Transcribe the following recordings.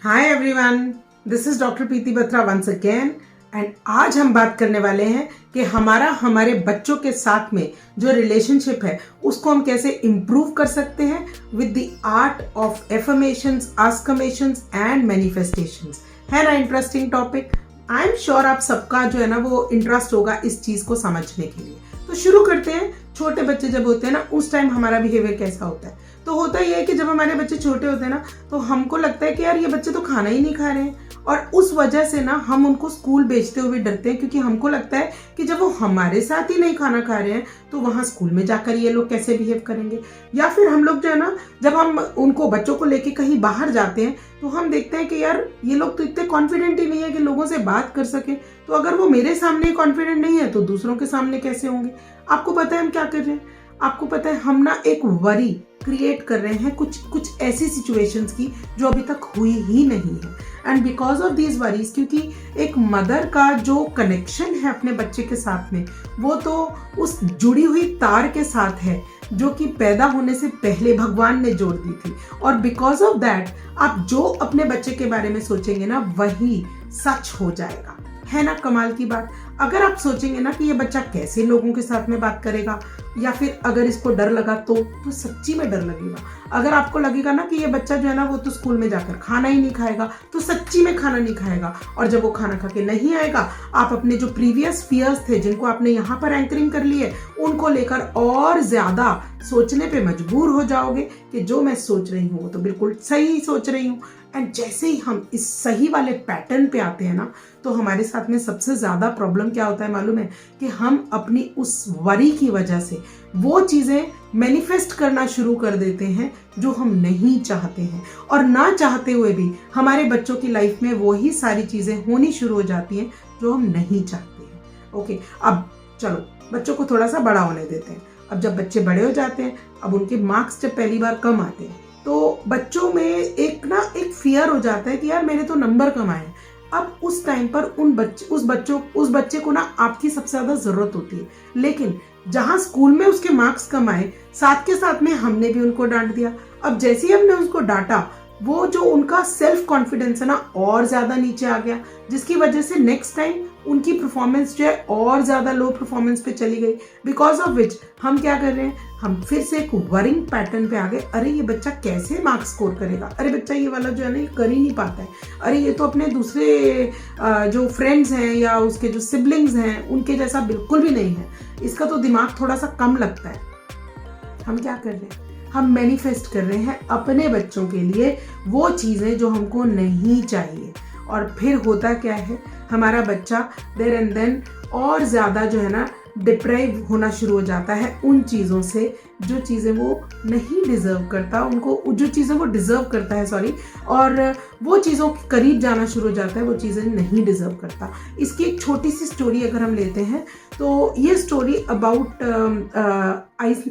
Hi everyone, this is doctor Preeti Batra once again and आज हम बात करने वाले हैं कि हमारे बच्चों के साथ में जो रिलेशनशिप है उसको हम कैसे इम्प्रूव कर सकते हैं with the art of affirmations, आस्कमेशंस एंड मैनिफेस्टेशंस। है ना interesting topic. I am sure आप सबका जो है ना वो इंटरेस्ट होगा इस चीज को समझने के लिए। तो शुरू करते हैं। छोटे बच्चे जब होते हैं ना उस टाइम हमारा बिहेवियर कैसा होता है। तो होता ही है कि जब हमारे बच्चे छोटे होते हैं ना तो हमको लगता है कि यार ये बच्चे तो खाना ही नहीं खा रहे हैं, और उस वजह से ना हम उनको स्कूल भेजते हुए डरते हैं, क्योंकि हमको लगता है कि जब वो हमारे साथ ही नहीं खाना खा रहे हैं तो वहाँ स्कूल में जाकर ये लोग कैसे बिहेव करेंगे। या फिर हम लोग जो है ना जब हम उनको बच्चों को लेके कहीं बाहर जाते हैं तो हम देखते हैं कि यार ये लोग तो इतने कॉन्फिडेंट ही नहीं है कि लोगों से बात कर सके, तो अगर वो मेरे सामने कॉन्फिडेंट नहीं है तो दूसरों के सामने कैसे होंगे। आपको पता है हम क्या कर रहे हैं? आपको पता है हम ना एक वरी क्रिएट कर रहे हैं कुछ ऐसी सिचुएशंस की जो अभी तक हुई ही नहीं है। And because of these worries, क्योंकि एक मदर का जो कनेक्शन है अपने बच्चे के साथ में वो तो उस जुड़ी हुई तार के साथ है जो कि पैदा होने से पहले भगवान ने जोड़ दी थी। और बिकॉज ऑफ दैट आप जो अपने बच्चे के बारे में सोचेंगे ना वही सच हो जाएगा। है ना कमाल की बात। अगर आप सोचेंगे ना कि ये बच्चा कैसे लोगों के साथ में बात करेगा, या फिर अगर इसको डर लगा तो सच्ची में डर लगेगा। अगर आपको लगेगा ना कि ये बच्चा जो है ना वो तो स्कूल में जाकर खाना ही नहीं खाएगा तो सच्ची में खाना नहीं खाएगा। और जब वो खाना खा के नहीं आएगा आप अपने जो प्रीवियस फियर्स थे जिनको आपने यहाँ पर एंकरिंग कर लिए उनको लेकर और ज्यादा सोचने पे मजबूर हो जाओगे कि जो मैं सोच रही हूँ वो तो बिल्कुल सही सोच रही हूँ। एंड जैसे ही हम इस सही वाले पैटर्न पे आते हैं ना तो हमारे साथ में सबसे ज्यादा प्रॉब्लम क्या होता है मालूम है? कि हम अपनी उस वरी की वजह से वो चीजें मैनिफेस्ट करना शुरू कर देते हैं जो हम नहीं चाहते हैं, और ना चाहते हुए भी हमारे बच्चों की लाइफ में वही सारी चीजें होनी शुरू हो जाती हैं जो हम नहीं चाहते हैं। ओके, अब चलो बच्चों को थोड़ा सा बड़ा होने देते हैं। अब जब बच्चे बड़े हो जाते हैं, अब उनके मार्क्स जब पहली बार कम आते हैं तो बच्चों में एक फियर हो जाता है कि यार मेरे तो नंबर कम आए। अब उस टाइम पर उस बच्चे को ना आपकी सबसे ज्यादा जरूरत होती है, लेकिन जहां स्कूल में उसके मार्क्स कम आए साथ के साथ में हमने भी उनको डांट दिया। अब जैसे ही हमने उसको डांटा वो जो उनका सेल्फ कॉन्फिडेंस है ना और ज्यादा नीचे आ गया, जिसकी वजह से नेक्स्ट टाइम उनकी परफॉर्मेंस जो है और ज्यादा लो परफॉर्मेंस पे चली गई। बिकॉज ऑफ विच हम क्या कर रहे हैं, हम फिर से एक वरिंग पैटर्न पे आ गए। अरे ये बच्चा कैसे मार्क्स स्कोर करेगा, अरे बच्चा ये वाला जो है ना ये कर ही नहीं पाता है, अरे ये तो अपने दूसरे जो फ्रेंड्स हैं या उसके जो सिबलिंग्स हैं उनके जैसा बिल्कुल भी नहीं है, इसका तो दिमाग थोड़ा सा कम लगता है। हम क्या कर रहे हैं? हम मैनिफेस्ट कर रहे हैं अपने बच्चों के लिए वो चीजें जो हमको नहीं चाहिए, और फिर होता क्या है, हमारा बच्चा देयर एंड देन और ज्यादा जो है ना डिप्राइव होना शुरू हो जाता है उन चीज़ों से जो चीज़ें वो नहीं डिजर्व करता, उनको जो चीज़ें वो डिजर्व करता है सॉरी, और वो चीज़ों के करीब जाना शुरू हो जाता है वो चीज़ें नहीं डिजर्व करता। इसकी एक छोटी सी स्टोरी अगर हम लेते हैं तो ये स्टोरी अबाउट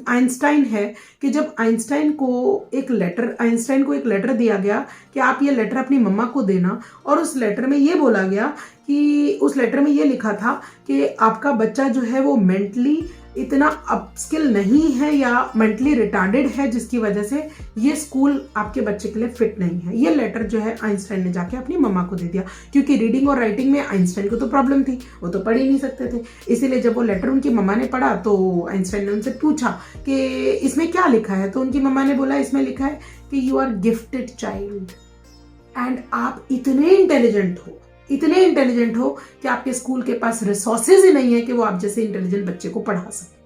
आइंस्टाइन है कि जब आइंस्टाइन को एक लेटर दिया गया कि आप ये लेटर अपनी मम्मा को देना, और उस लेटर में ये बोला गया कि उस लेटर में ये लिखा था कि आपका बच्चा जो है वो मेंटली इतना अपस्किल नहीं है या मेंटली रिटार्डेड है, जिसकी वजह से ये स्कूल आपके बच्चे के लिए फिट नहीं है। ये लेटर जो है आइंस्टाइन ने जाके अपनी मम्मा को दे दिया, क्योंकि रीडिंग और राइटिंग में आइंस्टाइन को तो प्रॉब्लम थी, वो तो पढ़ ही नहीं सकते थे। इसीलिए जब वो लेटर उनकी मम्मा ने पढ़ा तो आइंस्टाइन ने उनसे पूछा कि इसमें क्या लिखा है, तो उनकी मम्मा ने बोला इसमें लिखा है कि you are gifted child and आप इतने इंटेलिजेंट हो कि आपके स्कूल के पास रिसोर्सेज ही नहीं है कि वो आप जैसे इंटेलिजेंट बच्चे को पढ़ा सके।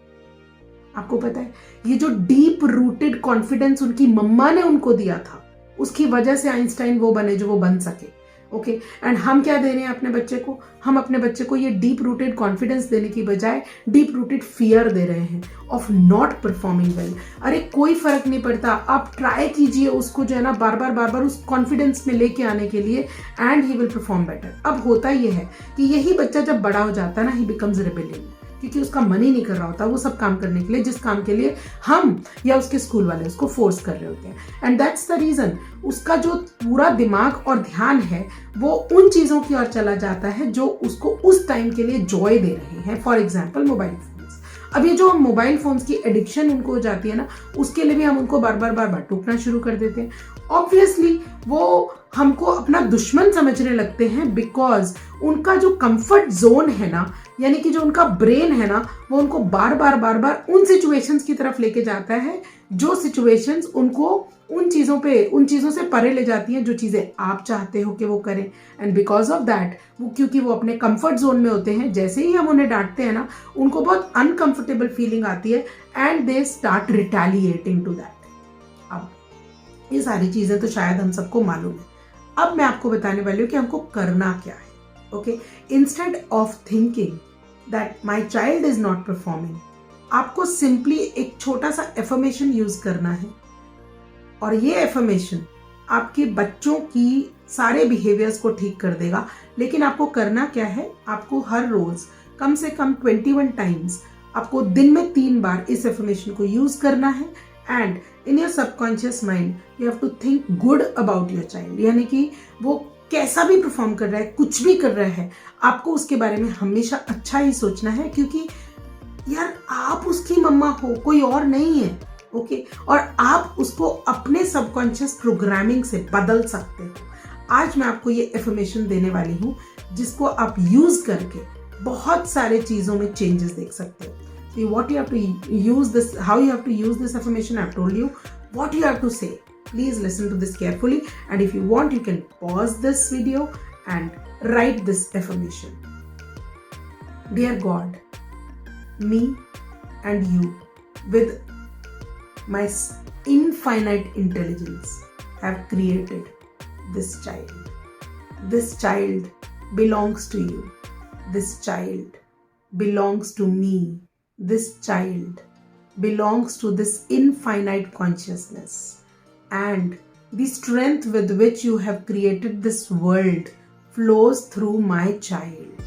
आपको पता है ये जो डीप रूटेड कॉन्फिडेंस उनकी मम्मा ने उनको दिया था उसकी वजह से आइंस्टाइन वो बने जो वो बन सके। ओके, एंड हम क्या दे रहे हैं अपने बच्चे को? हम अपने बच्चे को ये डीप रूटेड कॉन्फिडेंस देने की बजाय डीप रूटेड फियर दे रहे हैं ऑफ नॉट परफॉर्मिंग वेल। अरे कोई फर्क नहीं पड़ता, आप ट्राई कीजिए उसको जो है ना बार बार उस कॉन्फिडेंस में लेके आने के लिए, and he will perform better. अब होता ये है कि यही बच्चा जब बड़ा हो जाता है ना, ही बिकम्स रिबेलियन, क्योंकि उसका मन ही नहीं कर रहा होता वो सब काम करने के लिए जिस काम के लिए हम या उसके स्कूल वाले उसको फोर्स कर रहे होते हैं। एंड दैट्स द रीजन उसका जो पूरा दिमाग और ध्यान है वो उन चीजों की ओर चला जाता है जो उसको उस टाइम के लिए जॉय दे रहे हैं। For example mobile phones. अब ये जो मोबाइल फोन्स की एडिक्शन उनको हो जाती है ना, उसके लिए भी हम उनको बार बार टोकना शुरू कर देते हैं। ऑब्वियसली वो हमको अपना दुश्मन समझने लगते हैं, बिकॉज उनका जो कंफर्ट जोन है ना, यानी कि जो उनका ब्रेन है ना, वो उनको बार बार उन सिचुएशंस की तरफ लेके जाता है जो सिचुएशंस उनको उन चीज़ों से परे ले जाती हैं जो चीज़ें आप चाहते हो कि वो करें। एंड बिकॉज ऑफ दैट, क्योंकि वो अपने कंफर्ट जोन में होते हैं, जैसे ही हम उन्हें डांटते हैं ना, उनको बहुत अनकंफर्टेबल फीलिंग आती है and they start retaliating to that. अब ये सारी चीज़ें तो शायद हम सबको मालूम है। अब मैं आपको बताने वाली हूँ कि हमको करना क्या है। Okay, instead of thinking that my child is not performing, आपको सिंपली एक छोटा सा एफर्मेशन यूज करना है, और ये एफर्मेशन आपके बच्चों की सारे बिहेवियर्स को ठीक कर देगा। लेकिन आपको करना क्या है, आपको हर रोज कम से कम 21 टाइम्स आपको दिन में 3 बार इस एफर्मेशन को यूज करना है। And in your subconscious mind you have to think good about your child, यानी कि वो कैसा भी परफॉर्म कर रहा है, कुछ भी कर रहा है, आपको उसके बारे में हमेशा अच्छा ही सोचना है, क्योंकि यार आप उसकी मम्मा हो, कोई और नहीं है। ओके, और आप उसको अपने सबकॉन्शियस प्रोग्रामिंग से बदल सकते हो। आज मैं आपको ये एफर्मेशन देने वाली हूँ जिसको आप यूज करके बहुत सारे चीजों में चेंजेस देख सकते हो। So what you have to use this, how you have to use this affirmation, I've told you what you have to say. Please listen to this carefully, and if you want, you can pause this video and write this affirmation. Dear God, me and you, with my infinite intelligence, have created this child. This child belongs to you. This child belongs to me. This child belongs to this infinite consciousness, and the strength with which you have created this world flows through my child.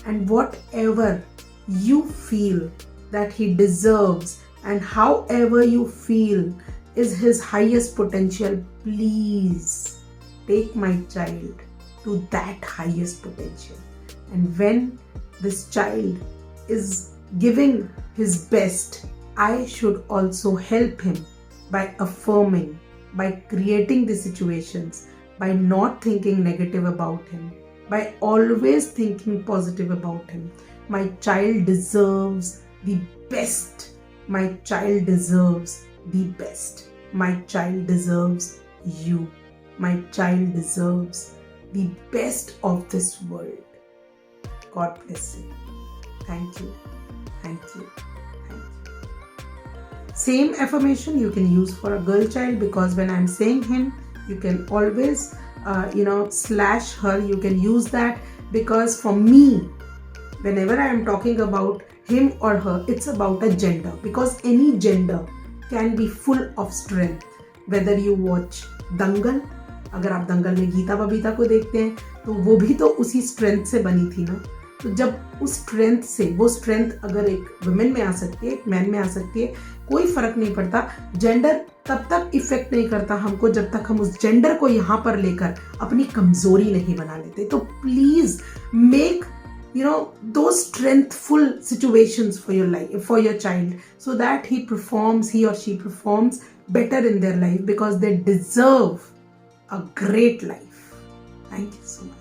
And whatever you feel that he deserves, and however you feel is his highest potential, please take my child to that highest potential. And when this child is giving his best, I should also help him by affirming, by creating the situations, by not thinking negative about him, by always thinking positive about him. My child deserves the best. My child deserves the best. My child deserves you. My child deserves the best of this world. God bless you. Thank you. Thank you. Thank you. Same affirmation you can use for a girl child, because when I'm saying him, you can always, slash her. You can use that, because for me, whenever I am talking about him or her, it's about a gender, because any gender can be full of strength. Whether you watch Dangal, अगर आप दंगल में गीता बबीता को देखते हैं, तो वो भी तो उसी स्ट्रेंथ से बनी थी ना। तो जब उस स्ट्रेंथ से, वो स्ट्रेंथ अगर एक वुमेन में आ सकती है, एक मैन में आ सकती है, कोई फर्क नहीं पड़ता। जेंडर तब तक इफेक्ट नहीं करता हमको जब तक हम उस जेंडर को यहाँ पर लेकर अपनी कमजोरी नहीं बना लेते। तो please make those strengthful situations for your life, for your child, so that he or she performs better in their life, because they deserve a great life. Thank you so much.